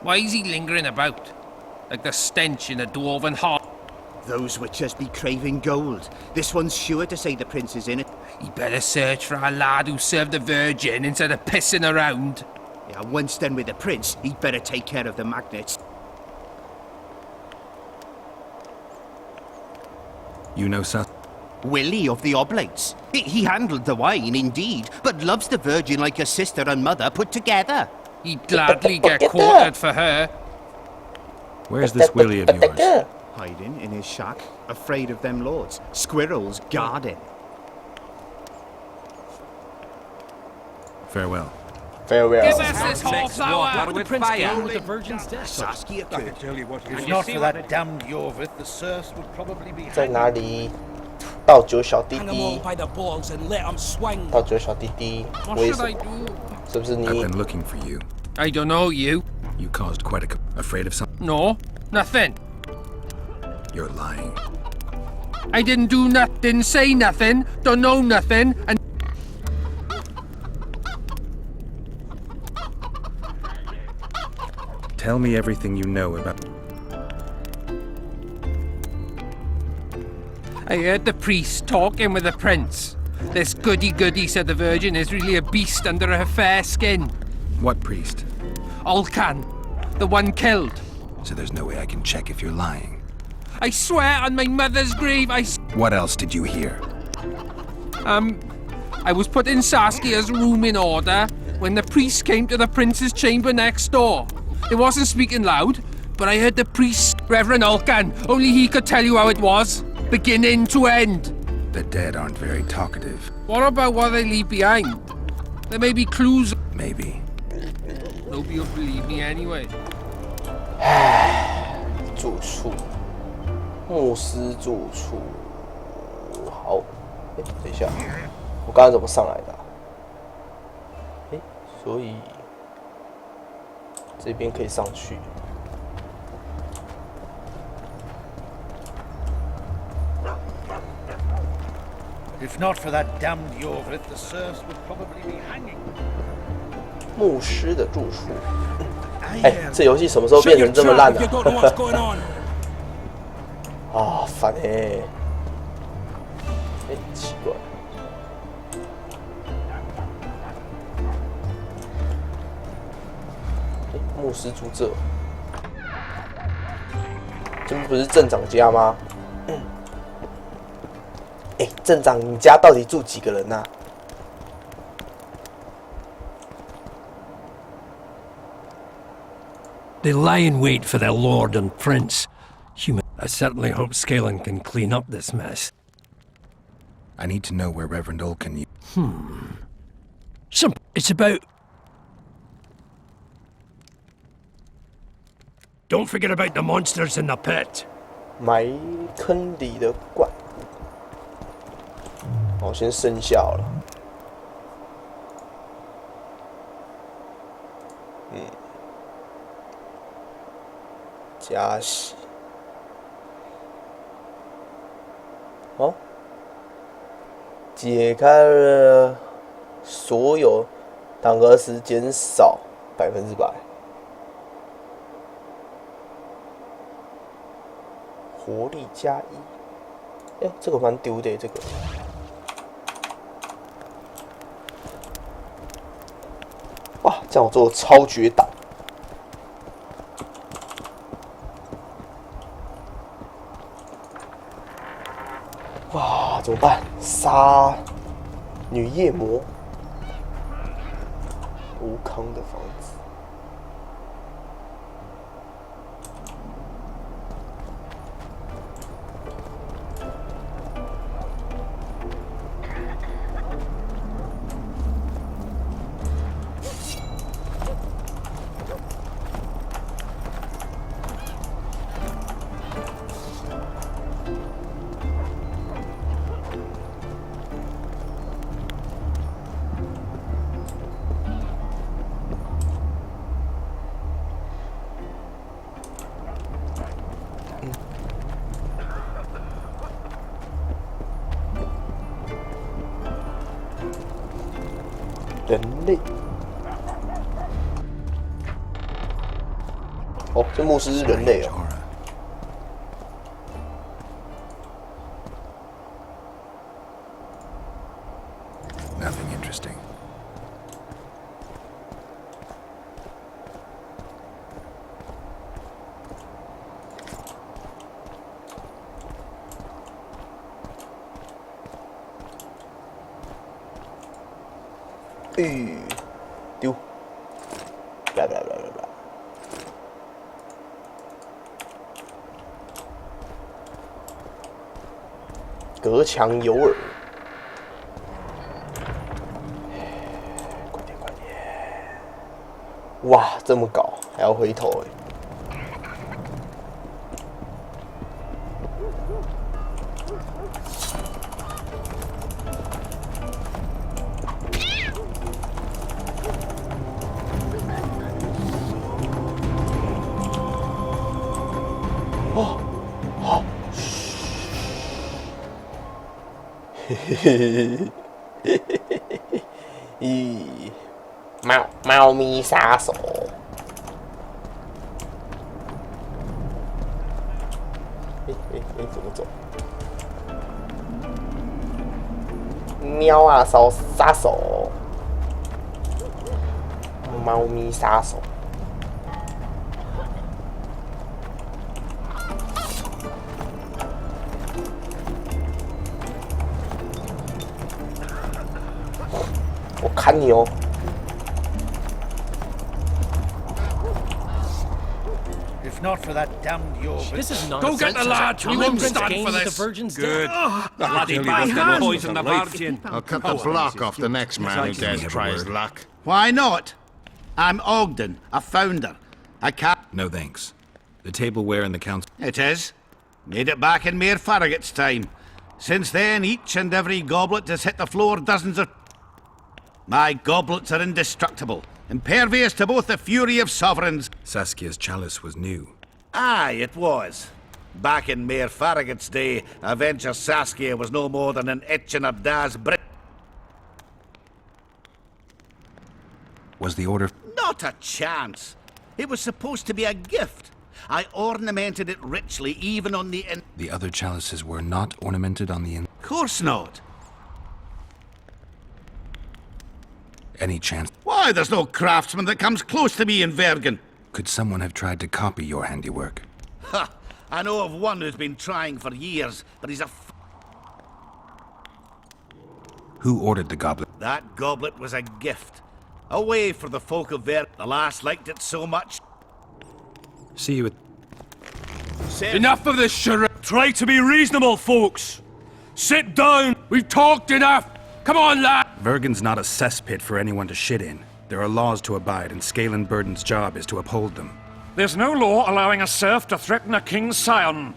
Why is he lingering about? Like the stench in a dwarven heart. Those witches be craving gold. This one's sure to say the prince is in it. He better search for a lad who served the Virgin instead of pissing around. Yeah, once done with the prince, he'd better take care of the magnets. You know something? Willie of the Oblates. He handled the wine, indeed, but loves the Virgin like a sister and mother put together. He'd gladly get quartered for her. Where's this Willie of yours? Hiding in his shack, afraid of them lords. Squirrels guarding. Farewell. Give us this whole flower! The prince came with the Virgin's death. Saskia could. If not for that damned Yorvith, the serfs would probably be 在哪里？倒酒小弟 hang them 弟 all，by the balls and let them swing. 倒酒小弟弟， What 为 should 什 I 么？ do? 是不是 I've 你 been looking for you. I don't know you. You caused quite a... Afraid of something? No, nothing. You're lying. I didn't do nothing, didn't say nothing, don't know nothing, and... Tell me everything you know about... I heard the priest talking with the prince. This goody-goody said the Virgin is really a beast under her fair skin. What priest? Olcan, the one killed. So there's no way I can check if you're lying. I swear on my mother's grave, What else did you hear? I was putting Saskia's room in order when the priest came to the prince's chamber next door. It wasn't speaking loud, but I heard the priest, Reverend Olcan, only he could tell you how it was, beginning to end. The dead aren't very talkative. What about what they leave behind? There may be clues. Maybe. Nobody will believe me anyway. 住处，牧师住处。好，哎，等一下，我刚才怎么上来的、啊？哎，所以这边可以上去。If not for that damned Yorvith, the serfs would probably be hanging. 牧师的住处。哎，这游戏什么时候变成这么烂了、啊？啊，烦哎！哎，奇怪。哎，牧师住这，这不是镇长家吗？哎，镇长，你家到底住几个人啊？ They lie in wait for their lord and prince. I certainly hope Scalen can clean up this mess. I need to know where Reverend Olcan... Simple. It's about... Don't forget about the monsters in the pit. 埋坑里的怪物。哦，先生效了。加洗。哦，解开了所有档格时减少100%。活力加1。哎，这个蛮丢的，这个。哇，这样我做超绝档。 哇，怎么办？杀女夜魔，吴康的房子。人类哦，这牧师是人类哦。 Aura. Nothing interesting. Ui, 丢，来，隔墙有耳，快点，哇，这么搞还要回头哎。 咦，猫咪杀手。怎么走？喵啊，杀手，猫咪杀手。 我砍你哦！ If not for that damned Yorvik, This is Go nonsense. get the lad. We won't Prince stand gained for the this. Virgin's Good. death. Bloody bastard poisoned the Virgin. I'll cut the block off the next man who dares try his luck. Why not? I'm Ogden, a founder. I can't. No thanks. The tableware in the council. It is. Made it back in Mayor Farragut's time. Since then, each and every goblet has hit the floor dozens of... My goblets are indestructible, impervious to both the fury of sovereigns. Saskia's chalice was new. Aye, it was. Back in Mayor Farragut's day, Avenger Saskia was no more than an itch in her dad's brick. Was the order... Not a chance. It was supposed to be a gift. I ornamented it richly, even on the in... The other chalices were not ornamented on the in... Course not. Any chance... Why, there's no craftsman that comes close to me in Vergen. Could someone have tried to copy your handiwork? Ha! I know of one who's been trying for years, but he's a Who ordered the goblet? That goblet was a gift. A way for the folk of Ver... The lass liked it so much. See you at... Enough of this charade. Try to be reasonable, folks. Sit down. We've talked enough. Come on, lad. Vergen's not a cesspit for anyone to shit in. There are laws to abide, and Scalen Burden's job is to uphold them. There's no law allowing a serf to threaten a king's scion.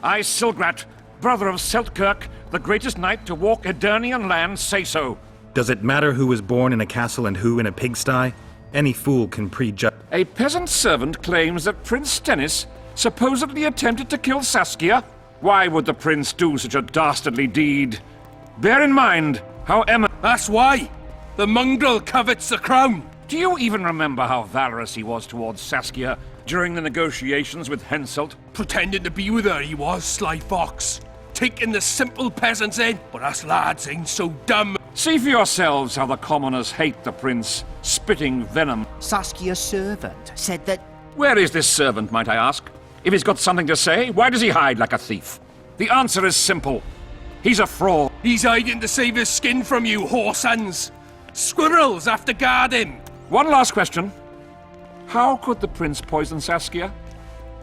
I, Silgrat, brother of Seltkirk, the greatest knight to walk Edirnian land, say so. Does it matter who was born in a castle and who in a pigsty? Any fool can prejudge... A peasant servant claims that Prince Stennis supposedly attempted to kill Saskia. Why would the prince do such a dastardly deed? Bear in mind how Emma... That's why. The mongrel covets the crown. Do you even remember how valorous he was towards Saskia during the negotiations with Henselt? Pretending to be with her, he was, sly fox. Taking the simple peasants in, but us lads ain't so dumb. See for yourselves how the commoners hate the prince, spitting venom. Saskia's servant said that... Where is this servant, might I ask? If he's got something to say, why does he hide like a thief? The answer is simple. He's a fraud. He's hiding to save his skin from you, whoresons. Squirrels have to guard him. One last question. How could the prince poison Saskia?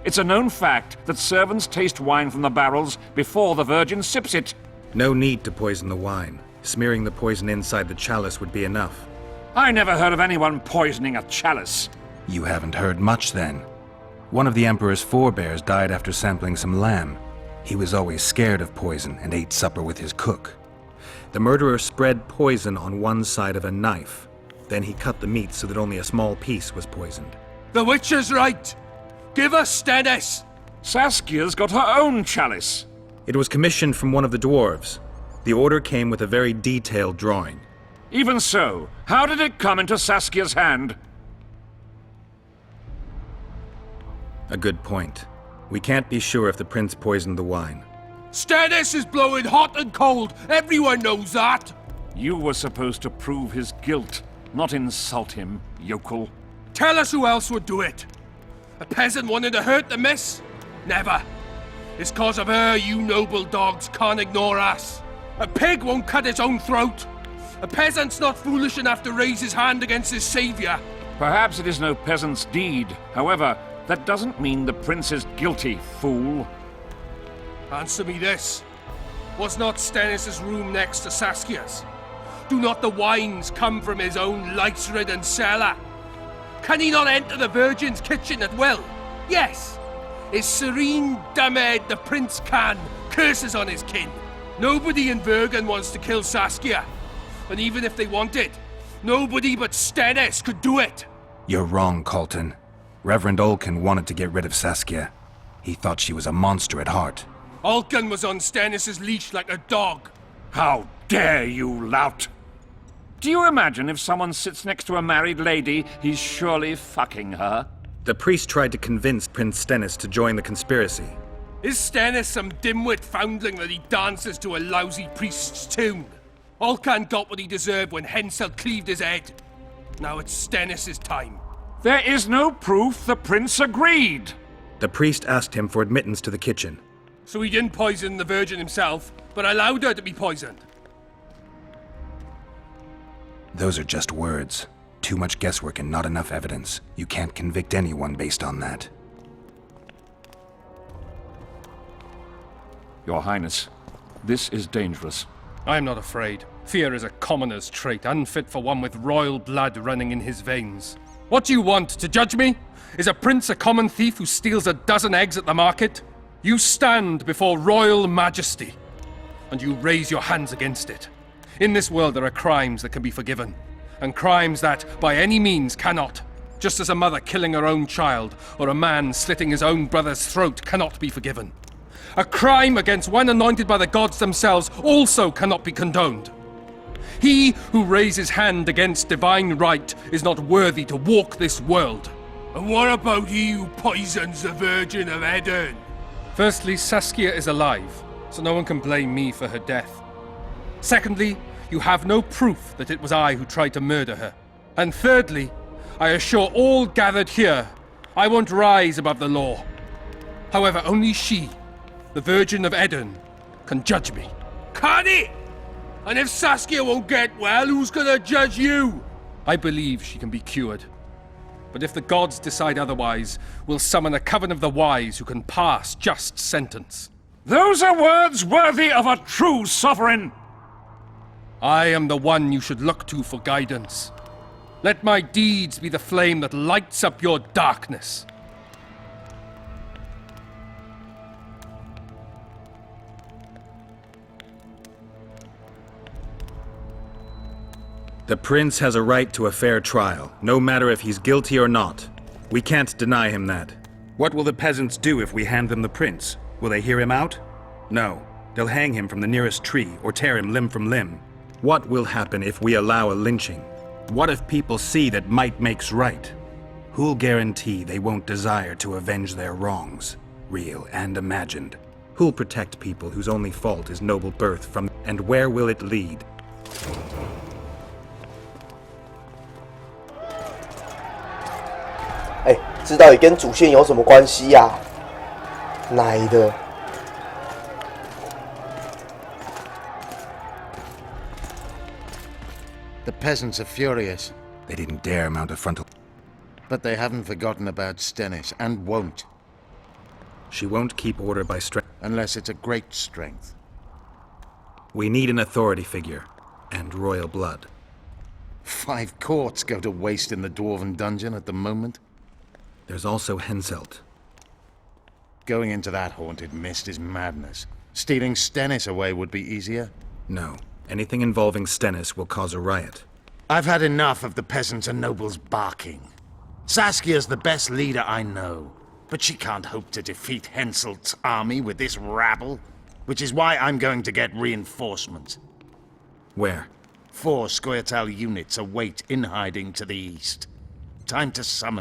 It's a known fact that servants taste wine from the barrels before the virgin sips it. No need to poison the wine. Smearing the poison inside the chalice would be enough. I never heard of anyone poisoning a chalice. You haven't heard much, then. One of the Emperor's forebears died after sampling some lamb. He was always scared of poison and ate supper with his cook. The murderer spread poison on one side of a knife. Then he cut the meat so that only a small piece was poisoned. The witch is right. Give us Stennis. Saskia's got her own chalice. It was commissioned from one of the dwarves. The order came with a very detailed drawing. Even so, how did it come into Saskia's hand? A good point. We can't be sure if the prince poisoned the wine. Stannis is blowing hot and cold. Everyone knows that. You were supposed to prove his guilt, not insult him, yokel. Tell us who else would do it. A peasant wanting to hurt the miss? Never. It's cause of her you noble dogs can't ignore us. A pig won't cut its own throat. A peasant's not foolish enough to raise his hand against his savior. Perhaps it is no peasant's deed. However, that doesn't mean the prince is guilty, fool. Answer me this. Was not Stannis' room next to Saskia's? Do not the wines come from his own lice-ridden cellar? Can he not enter the Virgin's kitchen at will? Yes. His serene Damed the Prince can curses on his kin. Nobody in Vergen wants to kill Saskia. And even if they want it, nobody but Stannis could do it. You're wrong, Colton. Reverend Olkin wanted to get rid of Saskia. He thought she was a monster at heart. Olkin was on Stannis' leash like a dog. How dare you, lout! Do you imagine if someone sits next to a married lady, he's surely fucking her? The priest tried to convince Prince Stennis to join the conspiracy. Is Stannis some dimwit foundling that he dances to a lousy priest's tune? Olcan got what he deserved when Hensel cleaved his head. Now it's Stannis' time. There is no proof the prince agreed. The priest asked him for admittance to the kitchen. So he didn't poison the Virgin himself, but allowed her to be poisoned. Those are just words. Too much guesswork and not enough evidence. You can't convict anyone based on that. Your Highness, this is dangerous. I am not afraid. Fear is a commoner's trait, unfit for one with royal blood running in his veins. What do you want, to judge me? Is a prince a common thief who steals a dozen eggs at the market? You stand before royal majesty, and you raise your hands against it. In this world there are crimes that can be forgiven, and crimes that, by any means, cannot. Just as a mother killing her own child, or a man slitting his own brother's throat cannot be forgiven. A crime against one anointed by the gods themselves also cannot be condoned. He who raises hand against divine right is not worthy to walk this world. And what about he who poisons the Virgin of Eden? Firstly, Saskia is alive, so no one can blame me for her death. Secondly, you have no proof that it was I who tried to murder her. And thirdly, I assure all gathered here, I won't rise above the law. However, only she, the Virgin of Eden, can judge me. Can it? And if Saskia won't get well, who's gonna judge you? I believe she can be cured. But if the gods decide otherwise, we'll summon a coven of the wise who can pass just sentence. Those are words worthy of a true sovereign! I am the one you should look to for guidance. Let my deeds be the flame that lights up your darkness. The prince has a right to a fair trial, no matter if he's guilty or not. We can't deny him that. What will the peasants do if we hand them the prince? Will they hear him out? No. They'll hang him from the nearest tree or tear him limb from limb. What will happen if we allow a lynching? What if people see that might makes right? Who'll guarantee they won't desire to avenge their wrongs, real and imagined? Who'll protect people whose only fault is noble birth from... And where will it lead?哎，这到底跟主线有什么关系呀？来的。The peasants are furious. They didn't dare mount a frontal... But they haven't forgotten about Stennis, and won't. She won't keep order by strength. Unless it's a great strength. We need an authority figure, and royal blood. 5 courts go to waste in the Dwarven dungeon at the moment. There's also Henselt. Going into that haunted mist is madness. Stealing Stennis away would be easier. No. Anything involving Stennis will cause a riot. I've had enough of the peasants and nobles barking. Saskia's the best leader I know, but she can't hope to defeat Henselt's army with this rabble, which is why I'm going to get reinforcements. Where? 4 Scoia'tael units await in hiding to the east. Time to summon